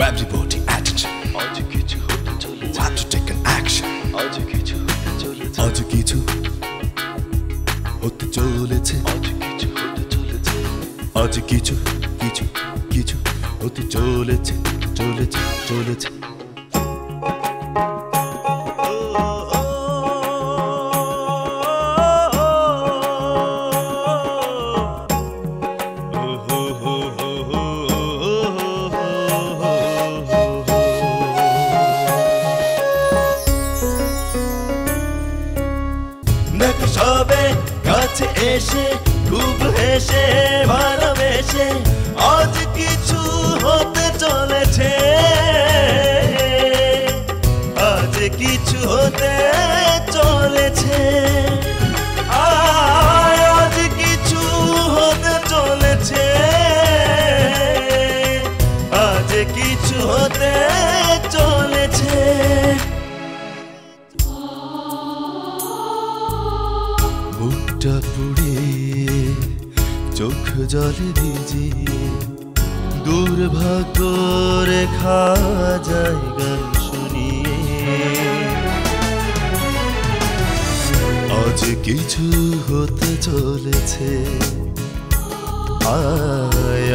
Everybody attention. আজ কিছু হতে চলেছে Time to take an action. আজ কিছু হতে চলেছে আজ কিছু হতে চলেছে আজ কিছু হতে চলেছে আজ কিছু কিছু কিছু হতে চলেছে চলেছে চলেছে সবে কাছে এসে খুব হেসে ভালোবেসে আজ কিছু হতে চলেছে আজ কিছু হতে চলেছে আজ কিছু হতে চলেছে আজ কিছু হতে চলেছে বুকটা পুড়িয়ে চোখ জলে ভিজিয়ে দুর্ভাগ্য রেখা যায় গান শুনিয়ে আজ কিছু হতে চলেছে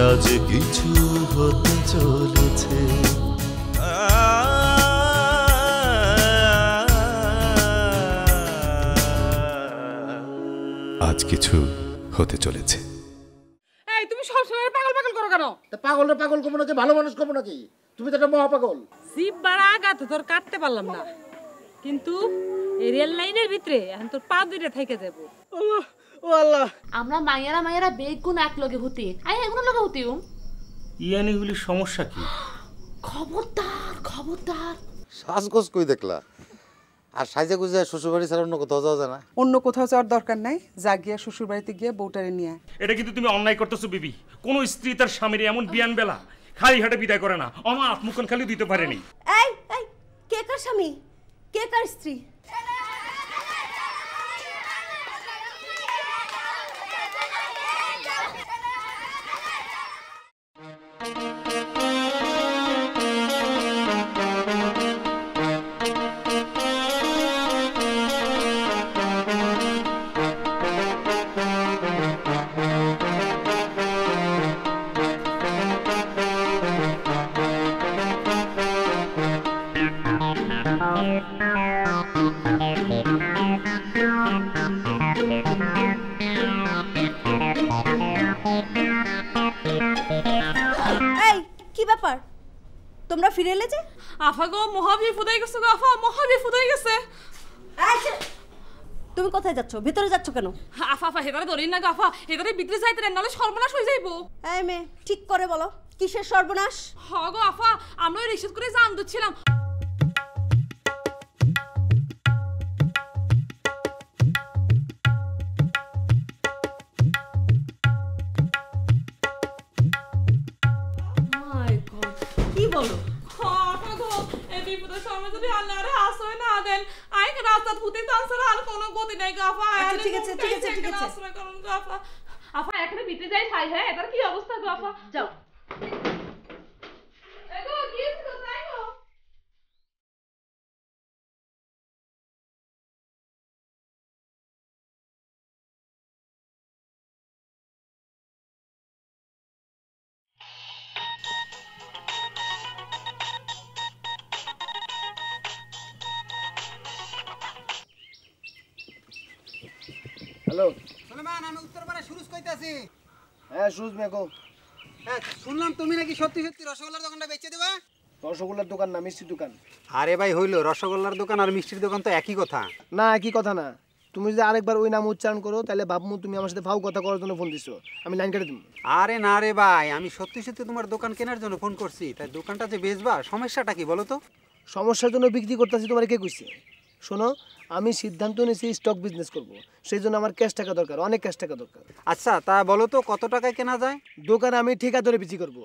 আজ কিছু হতে চলেছে আজ কিছু হতে চলেছে এই তুমি সব সময় পাগল পাগল করো কেন? তা পাগল কমো নাকি ভালো মানুষ কমো নাকি? তুমি তো একটা মহাপাগল। জিপ বাড়া আঘাত তোর কাটতে পারলাম না, কিন্তু এই রেল লাইনের ভিতরে এখন তোর পা দুইটা থেকে যাবো। ও আল্লাহ, আমরা মাইয়ারা বেগুন এক লগে হতে আই এগুলো লগে হতেও ইয়ানিগুলি সমস্যা কি? খবরদার সাজগোজ কই দেখলা? আর সাইজা গুজা শ্বশুরবাড়ি ছাড়া অন্য কোথাও যাওয়া যায় না? অন্য কোথাও যাওয়ার দরকার নাই, যা গিয়া শ্বশুর বাড়িতে গিয়ে বউটারে নিয়ে আয়। এটা কিন্তু তুমি অন্যায় করতেছো বিবি। কোন স্ত্রী তার স্বামীর এমন বিয়ান বেলা খালি হাটে বিদায় করে না, আমার আত্মকন খালি দিতে পারেনি। এই কে কার স্বামী, কে কার স্ত্রী? তোমরা ফিরে এলে যে? আফা গো মহাবীর ফুদাই গেছে গো, আফা মহাবীর ফুদাই গেছে। তুমি কোথায় যাচ্ছ? ভিতরে যাচ্ছ কেন? আফা হেদারে ধরি না গো আফা, হেদারে ভিতরে যাইতে না, নালে সর্বনাশ হয়ে যাইবো। এই মেয়ে ঠিক করে বলো, কিসের সর্বনাশ? হ গো আফা, আমরা ওই রিকশা করে জান দুচ্ছিলাম। কি বলো? আফা গো এই বিপদের সময় যদি আল্লাহরে আশ্রয় না দেন, আই রাস্তা ফুটে তাছাড়া আর কোনো গতি নাই গো আফা। আচ্ছা ঠিক আছে আশ্রয় করুন গো আফা। আফা এখানে ভিতরে যাই ছাই, হ্যাঁ এটার কি অবস্থা গো আফা? যাও। এগো কি হইছে তাই গো? হ্যালো সুলেমান, আমি উত্তরপাড়া সুরুজ কইতাছি। হ্যাঁ সুজ মেকো। হ্যাঁ শুনলাম তুমি নাকি সত্যি সত্যি রসগোল্লার দোকানটা বেচে দেবা? রসগোল্লার দোকান না, মিষ্টির দোকান। আরে ভাই হইলো, রসগোল্লার দোকান আর মিষ্টির দোকান তো একই কথা। না একই কথা না, তুমি যদি আরেকবার ওই নাম উচ্চারণ করো তাহলে ভাবমু তুমি আমার সাথে ফাউ কথা করার জন্য ফোন দিছো, আমি লাইন কেটে দেবো। আরে না রে ভাই, আমি সত্যি সত্যি তোমার দোকান কেনার জন্য ফোন করছি। তাই দোকানটা যে বেচবা, সমস্যাটা কি বলো তো? সমস্যার জন্য বিক্রি করতেছি, তোমার কে কইছে? শোনো, আমি সিদ্ধান্ত নিয়েছি স্টক বিজনেস করব, সেই জন্য আমার ক্যাশ টাকা দরকার, অনেক ক্যাশ টাকা দরকার। আচ্ছা তা বলো তো কত টাকায় কেনা যায়? দোকানে আমি ঠিকা ধরে বিক্রি করব।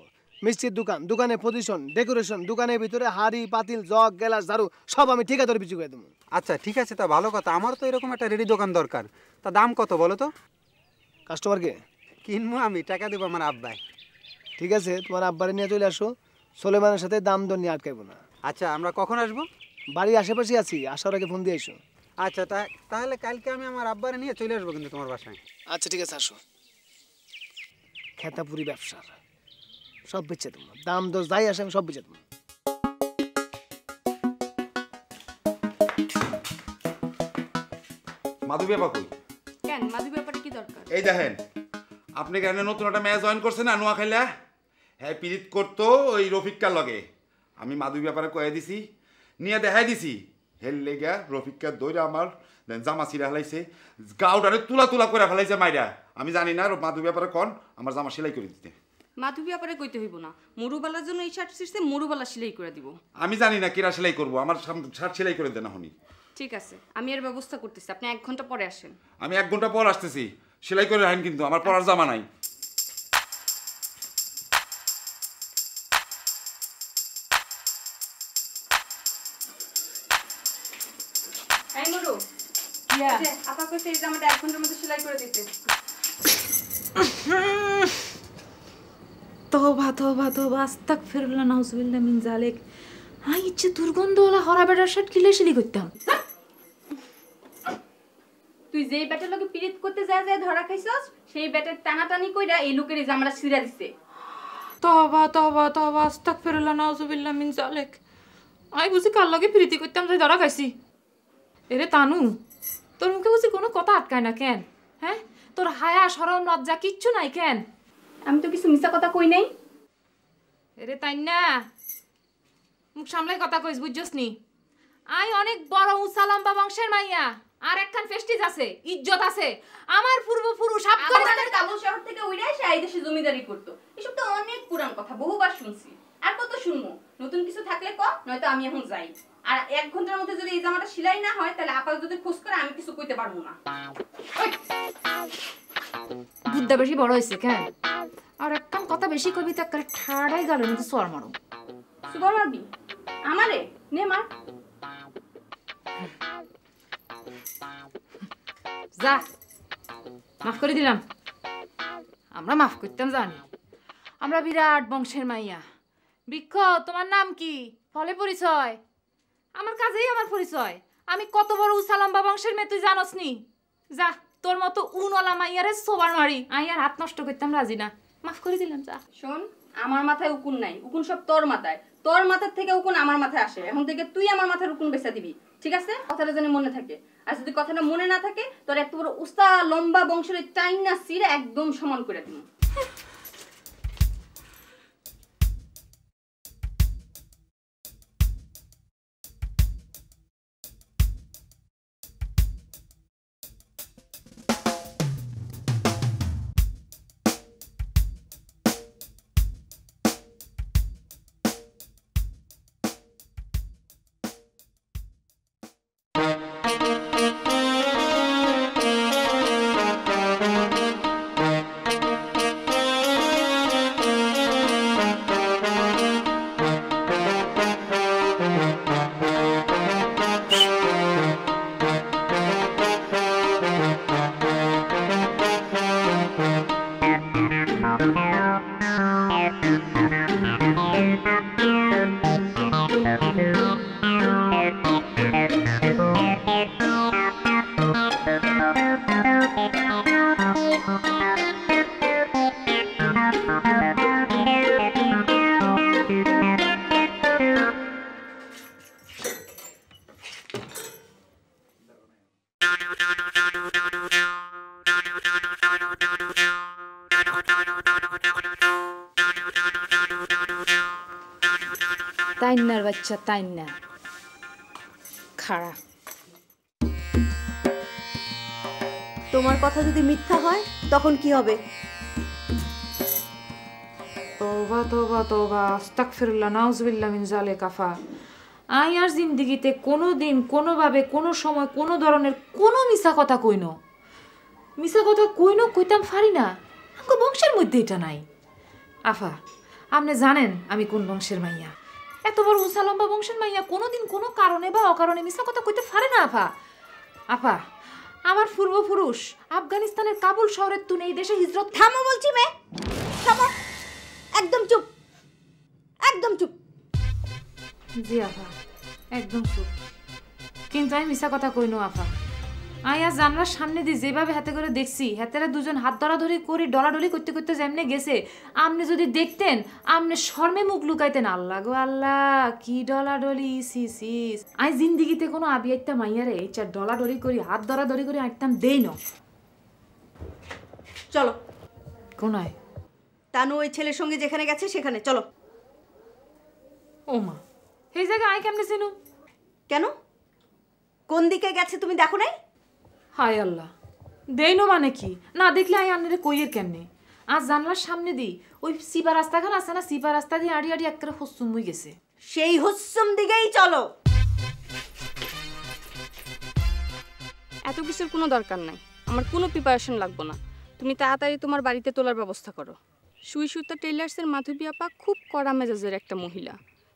মিষ্টির দোকান, দোকানে পজিশন, ডেকোরেশন, দোকানের ভিতরে হাড়ি পাতিল জগ গ্লাস ঝাড়ু সব আমি ঠিকা ধরে বিক্রি করে দেবো। আচ্ছা ঠিক আছে, তা ভালো কথা। আমার তো এরকম একটা রেডি দোকান দরকার। তা দাম কত বলো তো? কাস্টমারকে কিনবো আমি, টাকা দেবো আমার আব্বাই। ঠিক আছে, তোমার আব্বারে নিয়ে চলে আসো, সোলেমানের সাথে দাম দর নিয়ে আটকাইবো না। আচ্ছা আমরা কখন আসবো? বাড়ির আশেপাশে আছি, আসার আগে ফোন দিয়ে এসো। আচ্ছা তাহলে কালকে আমি আমার আব্বারে নিয়ে চলে আসবো কিন্তু তোমার বাসায়। আচ্ছা ঠিক আছে, আসো। খেতাপুরি ব্যবসার সব বেচে দেবো, দাম দর যাই আসে আমি সব বেচে দেবো। মাধু ব্যাপার কই? কেন মাধু ব্যাপারে কি দরকার? এই দেখেন আপনি কেন নতুন একটা ম্যাচ জয়েন করছেন না নোয়াখাইলা? হ্যাঁ পিরিত করতো ওই রফিককার লগে। আমি মাধু ব্যাপারে কয়ে দিছি, নিয়ে দেখাই দিছি। হেল লেগা রফিককার দৌড়ে আমার জামা ছিঁড়া ফেলাইছে, গাউটারে তুলা তুলা করে ফেলাইছে মাইরা। আমি জানি না মাধু ব্যাপারে কন আমার জামা সেলাই করে দিতে। মাধু ব্যাপারে কইতে হইব না, মরুবালার জন্য এই শার্ট ছিঁড়ছে, মরুবালা সেলাই করে দিব। আমি জানি না কিরা সেলাই করবো, আমার শার্ট সেলাই করে দেন হনি। ঠিক আছে আমি এর ব্যবস্থা করতেছি, আপনি 1 ঘন্টা পরে আসেন। আমি 1 ঘন্টা পর আসতেছি, সেলাই করে রাখেন কিন্তু আমার পরার জামা নাই। এই মরু, আপা কইছে এই জামাটা 1 ঘন্টার মধ্যে সেলাই করে দিতে। তওবা তওবা তওবা আস্তাগফিরুল্লাহ নাউজুবিল্লাহ মিন জালিক। ইচ্ছে দুর্গন্ধওয়ালা হরা বেটার শার্ট কিলে সেলাই করতাম। তুই যেই ব্যাটার লগে পিরিত করতে যায় ধরা খাইছস, সেই ব্যাটার টানাটানি কইরা এই লোকের এই জামাটা ছিঁড়া দিছে। তওবা তওবা তওবা আস্তাগফিরুল্লাহ নাউজুবিল্লাহ মিন জালিক। বুঝি কার লগে প্রীতি করতাম যাই ধরা খাইছি। এরে তানু, তোর মুখে বুঝি কোনো কথা আটকায় না কেন? হ্যাঁ, তোর হায়া শরম লজ্জা কিচ্ছু নাই কেন? আমি তো কিছু মিছা কথা কই নাই। এরে তাই না, মুখ সামলাই কথা কইস, বুঝছস নি? অনেক বড় উঁচা লম্বা বংশের মাইয়া, আর একখান ফেস্টিজ আছে, ইজ্জত আছে। আমার পূর্বপুরুষ আফগানিস্তান কাবুল শহর থেকে উইরা এসে এই দেশে জমিদারি করতো। এসব তো অনেক পুরান কথা, বহুবার শুনছি, আর কত শুনবো। নতুন কিছু থাকলে ক, নয়তো আমি এখন যাই। আর 1 ঘন্টার মধ্যে যদি এই জামাটা সেলাই না হয়, তাহলে আপা যদি খোঁজ করে আমি কিছু কইতে পারবো না। বুদ্ধা বেশি বড় হয়েছে কেন? আর একখান কথা বেশি কবি তো একটা ঠাড়াই গেল কিন্তু সর মারো। সুবর মারবি আমারে? নে মার। যা, মাফ করে দিলাম। আমরা মাফ করতাম জানি, আমরা বিরাট বংশের মাইয়া। বৃক্ষ, তোমার নাম কি? ফলে পরিচয়? আমার কাজেই আমার পরিচয়। আমি কত বড় উঁচা লম্বা বংশের মেয়ে তুই জানোস নি? যা, তোর মতো উনওয়ালা মাইয়ারে সোবার মারি আর হাত নষ্ট করতাম রাজি না। মাফ করে দিলাম, যা। শোন, আমার মাথায় উকুন নাই, উকুন সব তোর মাথায়। তোর মাথার থেকে উকুন আমার মাথায় আসে। এখন থেকে তুই আমার মাথার উকুন বেচা দিবি, ঠিক আছে? কথাটা যেন মনে থাকে। আর যদি কথাটা মনে না থাকে, তোর এত বড় উস্তা লম্বা বংশের টাইনা সিরা একদম সমান করে দিবি। তাইন্নার বাচ্চা তাইন্না খাড়া। তোমার কথা যদি মিথ্যা হয় তখন কি হবে? তওবা তওবা তওবা আস্তাগফিরুল্লাহ নাউজুবিল্লাহ মিন জালিকা। আফা, আর জিন্দেগিতে কোনো দিন কোনোভাবে কোনো সময় কোনো ধরনের কোনো মিছা কথা কইনো কইতাম পারি না। আমার বংশের মধ্যে এটা নাই। আফা, আপনি জানেন আমি কোন বংশের মাইয়া। এত বড় উঁচা লম্বা বংশের মাইয়া কোনোদিন কোনো কারণে বা অকারণে মিছা কথা কইতে পারে না। আফা, আমার পূর্বপুরুষ আফগানিস্তানের কাবুল শহরের তুনে এই দেশে হিজরত। থামো বলছি, মে থামো, একদম চুপ, একদম চুপ। জি আফা একদম চুপ। কিন্তু আমি মিশা কথা কইনো আফা, আয়া জানলার সামনে দিয়ে যেভাবে হাতে করে দেখছি, হাতেরা দুজন হাত ধরাধরি করে ডলাডলি করতে করতে যেমনে গেছে, আপনি যদি দেখতেন আপনি শর্মে মুখ লুকাইতেন। আল্লাহ গো আল্লাহ, কি ডলাডলি, সিস আই জিন্দিগিতে কোনো আবি একটা মাইয়ারে চার ডলাডলি করি হাত ধরাধরি করে আইতাম দেই না। চলো। কোনায়? তানু ওই ছেলের সঙ্গে যেখানে গেছে সেখানে চলো। ও মা, এই জায়গা আই কেমনে চিনু? কেন, কোন দিকে গেছে তুমি দেখো নাই? হায় আল্লাহ, দেইনো মানে কি? না দেখলে আই আন্নারে কইয়ের কেমনে? আজ জানলার সামনে দি ওই সিপা রাস্তাখান আছে না, সিপা রাস্তা দিয়ে আড়ি আড়ি একেবারে হস্যুম হয়ে গেছে। সেই হস্যুম দিকেই চলো। এত কিছুর কোনো দরকার নাই, আমার কোনো প্রিপারেশন লাগবে না। তুমি তাড়াতাড়ি তোমার বাড়িতে তোলার ব্যবস্থা করো। সুই সুতা টেইলার্সের মাধবী আপা খুব কড়া মেজাজের একটা মহিলা।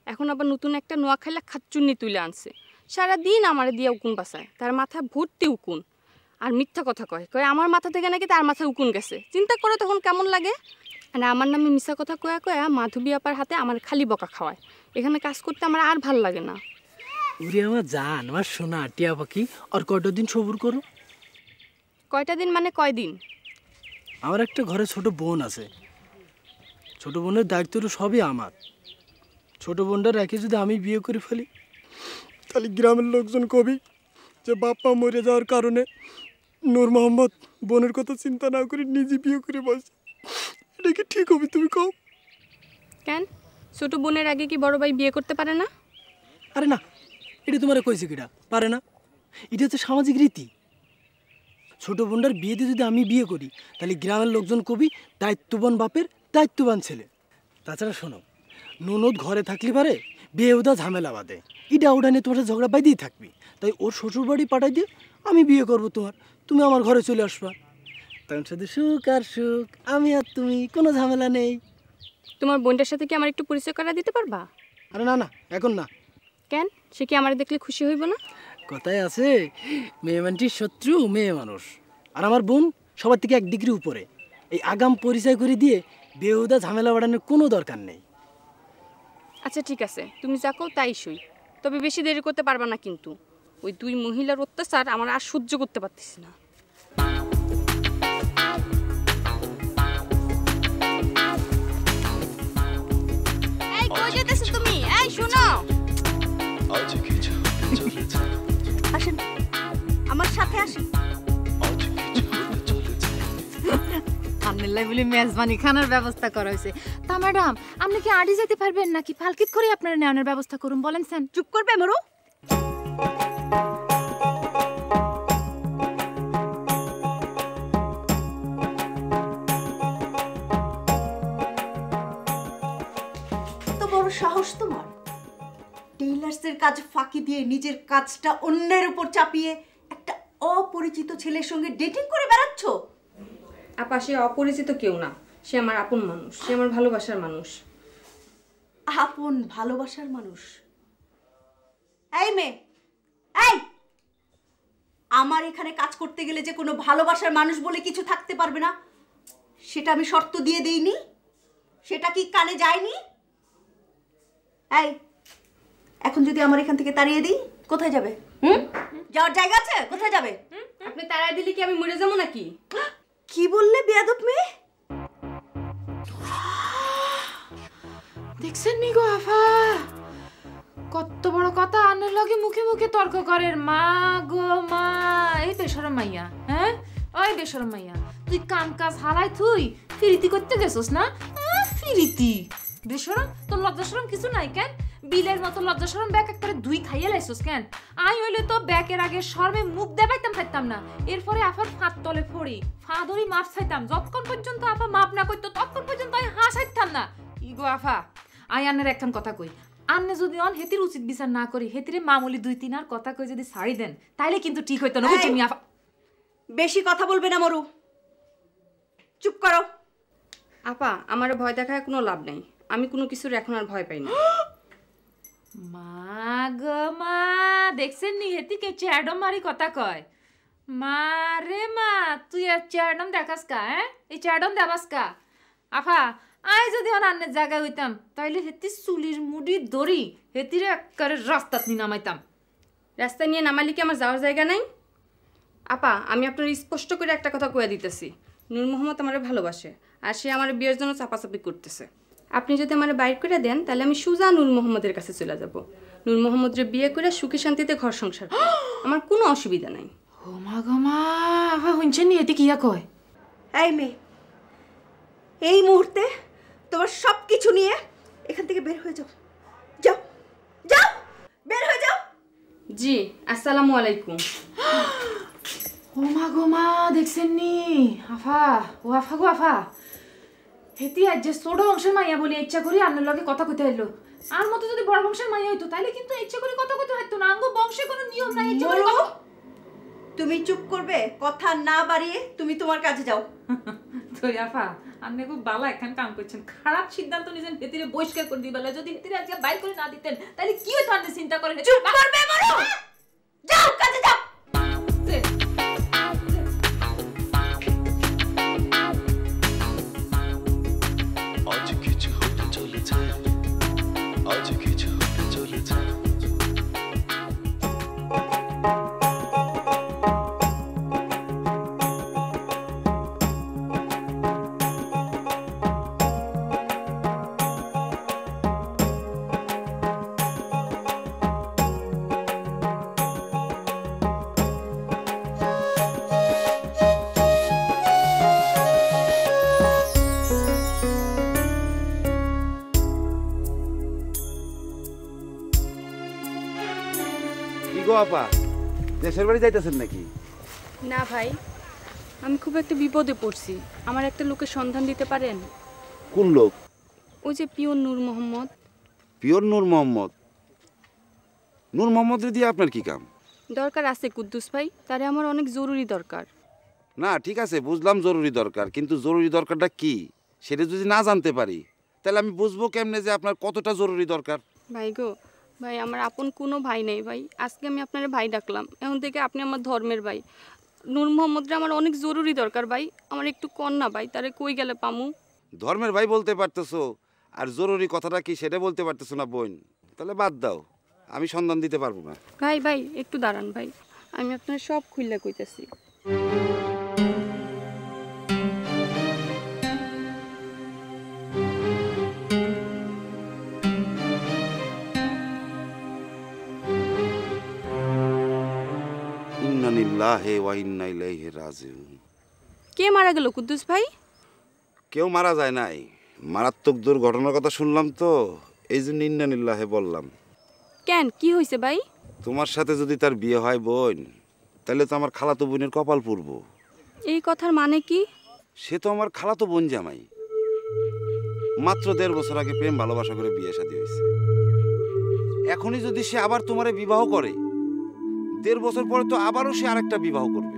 এখন আবার নতুন একটা নোয়াখাইলা খাচ্চুন্নি তুলে আনছে। সারাদিন আমার দিয়ে উকুন বাসায়, তার মাথা ভর্তি উকুন। আর মিথ্যা কথা কয় কয় আমার মাথা থেকে নাকি তার মাথায় উকুন গেছে। চিন্তা করো তখন কেমন লাগে। আর আমার নামে মিশা কথা কয়া কয়া মাধবী আপার হাতে আমার খালি বকা খাওয়ায়। এখানে কাজ করতে আমার আর ভাল লাগে না। উরে আমার জান, আমার সোনা টিয়া পাখি, আর কয়টা দিন সবুর করো। কয়টা দিন মানে কয়দিন? আমার একটা ঘরে ছোট বোন আছে, ছোট বোনের দায়িত্ব সবই আমার। ছোট বোনটা রেখে যদি আমি বিয়ে করে ফেলি, তাহলে গ্রামের লোকজন কবি যে বাপ্পা মরে যাওয়ার কারণে নূর মোহাম্মদ বোনের কথা চিন্তা না করে নিজে বিয়ে করে বসে। এটা কি ঠিক হবে তুমি কও? কেন, ছোট বোনের আগে কি বড় ভাই বিয়ে করতে পারে না? আরে না, এটা তোমার কইছে কিটা পারে না? এটা হচ্ছে সামাজিক রীতি। ছোট বোনটার বিয়েতে যদি আমি বিয়ে করি, তাহলে গ্রামের লোকজন কবি দায়িত্ববান বাপের দায়িত্ববান ছেলে। তাছাড়া শোনো, ননদ ঘরে থাকলে পারে বেহুদা ঝামেলা বাঁধে, এটা ওটা নিয়ে তোমার সাথে ঝগড়া বাইতেই থাকবি। তাই ওর শ্বশুর বাড়ি পাঠাই দিয়ে আমি বিয়ে করবো তোমার, তুমি আমার ঘরে চলে আসবা। তখন শুধু সুখ আর সুখ, আমি আর তুমি, কোনো ঝামেলা নেই। তোমার বোনটার সাথে কি আমার একটু পরিচয় করা দিতে পারবা? আরে না না, এখন না। কেন, সে কি আমার দেখলে খুশি হইব না? কথায় আছে, মেয়ে মানুষের শত্রু মেয়ে মানুষ। আর আমার বোন সবার থেকে 1 ডিগ্রি উপরে। এই আগাম পরিচয় করে দিয়ে বেহুদা ঝামেলা বাড়ানোর কোনো দরকার নেই। আচ্ছা ঠিক আছে, তুমি যা কও তাই সই। তবে বেশি দেরি করতে পারবা না কিন্তু। ওই 2 মহিলার অত্যাচার আমার আর সহ্য করতে পারতেছি না। এই কই যেতেছো তুমি? এই শোনো, আজ কিছু হতে চলেছে। আসেন আমার সাথে, আসেন। আজ কিছু হতে চলেছে। আন্নাল্লাই বলে মেজবানি খানার ব্যবস্থা করা হয়েছে। তা ম্যাডাম, আপনি কি আড়ি যেতে পারবেন নাকি ফালকিত করে আপনারা নেওয়ানোর ব্যবস্থা করুন বলেন? সেন চুপ করবে মরু। তো বড় সাহস তোমার, টেইলার্সের কাজ ফাঁকি দিয়ে নিজের কাজটা অন্যের উপর চাপিয়ে একটা অপরিচিত ছেলের সঙ্গে ডেটিং করে বেড়াচ্ছ। আপা, সে অপরিচিত কেউ না, সে আমার আপন মানুষ, সে আমার ভালোবাসার মানুষ। আপন ভালোবাসার মানুষ? এই মেয়ে, এই, আমার এখানে কাজ করতে গেলে যে কোনো ভালোবাসার মানুষ বলে কিছু থাকতে পারবে না, সেটা আমি শর্ত দিয়ে দেইনি? সেটা কি কানে যায়নি? এই, এখন যদি আমার এখান থেকে তাড়িয়ে দিই, কোথায় যাবে? যাওয়ার জায়গা আছে? কোথায় যাবে? আপনি তাড়াই দিলে কি আমি মরে যাবো নাকি? কি বললে বেয়াদব মেয়ে? দেখছেন নি গো আফা, কত বড় কথা আন্নার লগে মুখে মুখে তর্ক করে। মা গো মা, এই বেশরম মাইয়া। হ্যাঁ, ওই বেশরম মাইয়া, তুই কাম কাজ হারাই তুই ফিরিতি করতে গেছস না? ফিরিতি বেশরম, তোর লজ্জা শরম কিছু নাই কেন? বিলের মতো লজ্জা শরম ব্যাগ একবারে দুই খাইয়ে লাইছস কেন? আই হইলে তো ব্যাগের আগে শরমে মুখ দেবাইতাম পাইতাম না। এরপরে আফার ফাঁদ তলে ফড়ি ফা ধরি মাপ চাইতাম। যতক্ষণ পর্যন্ত আফা মাপ না করতো ততক্ষণ পর্যন্ত আমি হাসাইতাম না। ইগো আফা, আই আন্নের একখান কথা কই, আন্নে যদি অন হেতির উচিত বিচার না করি, হেতিরে মামুলি 2-3 আর কথা কই যদি ছাড়ি দেন, তাইলে কিন্তু ঠিক হইতো না। তুমি আফা বেশি কথা বলবে না মরু, চুপ করো। আপা, আমার ভয় দেখায় কোনো লাভ নেই, আমি কোনো কিছুর এখন আর ভয় পাই না। মা গো মা, দেখছেন নি হেতিকে চ্যাডম মারি কথা কয়। মা রে মা, তুই আর চ্যাডম দেখাস কা? এই চ্যাডম দেবাস কা? আফা, আই যদি অন্যের জায়গায় হইতাম তাইলে হেতি চুলির মুড়ি দড়ি হেতিরে একবারে রাস্তাত নিয়ে নামাইতাম। রাস্তায় নিয়ে নামালি কি আমার যাওয়ার জায়গা নাই? আপা, আমি আপনার স্পষ্ট করে একটা কথা কয়ে দিতেছি, নূর মোহাম্মদ আমার ভালোবাসে আর সে আমার বিয়ের জন্য চাপাচাপি করতেছে। আপনি যদি আমার বাইর করে দেন তাহলে আমি সুজা নূর মোহাম্মদের কাছে চলে যাব। নূর মোহাম্মদের বিয়ে করে সুখী শান্তিতে ঘর সংসার করব। আমার কোনো অসুবিধা নাই। ও মা গো মা, আফা শুনছেন নি এতে কিয়া কয়? এই মেয়ে, এই মুহূর্তে তোমার সব কিছু নিয়ে এখান থেকে বের হয়ে যাও। যাও যাও, বের হয়ে যাও। জি, আসসালামু আলাইকুম। ও মা গো মা, দেখছেন নি আফা? ও আফা গো আফা, হেতি আজ যে ছোট বংশের মাইয়া বলে ইচ্ছা করি আন্নার লগে কথা কইতে এলো। আর মতো যদি বড় বংশের মাইয়া হইতো তাইলে কিন্তু ইচ্ছা করে কথা কইতে হইতো না। আঙ্গ বংশে কোনো নিয়ম নাই ইচ্ছা করে। তুমি চুপ করবে, কথা না বাড়িয়ে তুমি তোমার কাজে যাও। তো আফা, আপনি খুব ভালো একখান কাম করছেন। খারাপ সিদ্ধান্ত নিয়েছেন হেতিরে বহিষ্কার করে দিবেলা। যদি হেতিরে আজকে বাইর করে না দিতেন তাহলে কি হইতো আপনি চিন্তা করেন। চুপ করবে বড়, যাও কাজে যাও। আজ কিছু হতে চলেছে, আজ কিছু হতে চলেছে। কি গো আপা, দেশের বাড়ি যাইতেছেন নাকি? না ভাই, আমি খুব একটা বিপদে পড়ছি। আমার একটা লোকের সন্ধান দিতে পারেন? কোন লোক? ওই যে পিওর নূর মোহাম্মদ। পিওর নূর মোহাম্মদ? নূর মোহাম্মদ দিয়ে আপনার কি কাম? দরকার আছে কুদ্দুস ভাই, তারে আমার অনেক জরুরি দরকার। না ঠিক আছে, বুঝলাম জরুরি দরকার, কিন্তু জরুরি দরকারটা কি সেটা যদি না জানতে পারি তাহলে আমি বুঝবো কেমনে যে আপনার কতটা জরুরি দরকার? ভাই গো ভাই, আমার আপন কোনো ভাই নেই ভাই। আজকে আমি আপনার ভাই ডাকলাম, এখন থেকে আপনি আমার ধর্মের ভাই। নূর মোহাম্মদরে আমার অনেক জরুরি দরকার ভাই, আমার একটু কন্যা ভাই, তারে কই গেলে পামু? ধর্মের ভাই বলতে পারতেছো আর জরুরি কথাটা কি সেটা বলতে পারতেছো না বোন? তাহলে বাদ দাও, আমি সন্ধান দিতে পারবো না। ভাই ভাই একটু দাঁড়ান ভাই, আমি আপনার সব খুইলা কইতেছি। ইন্না লিল্লাহি ওয়া ইন্না ইলাইহি রাজিউন। কে মারা গেল কুদ্দুস ভাই? কেউ মারা যায় নাই, মারাত্মক দুর্ঘটনার কথা শুনলাম তো এই জন্য ইন্না লিল্লাহি বললাম। কেন, কি হয়েছে ভাই? তোমার সাথে যদি তার বিয়ে হয় বোন, তাহলে তো আমার খালাতো বোনের কপাল পুড়ব। এই কথার মানে কি? সে তো আমার খালাতো বোন জামাই, মাত্র 1.5 বছর আগে প্রেম ভালোবাসা করে বিয়ে শাদী হয়েছে। এখনই যদি সে আবার তোমারে বিবাহ করে, 1.5 বছর পরে তো আবারও সে আরেকটা বিবাহ করবে।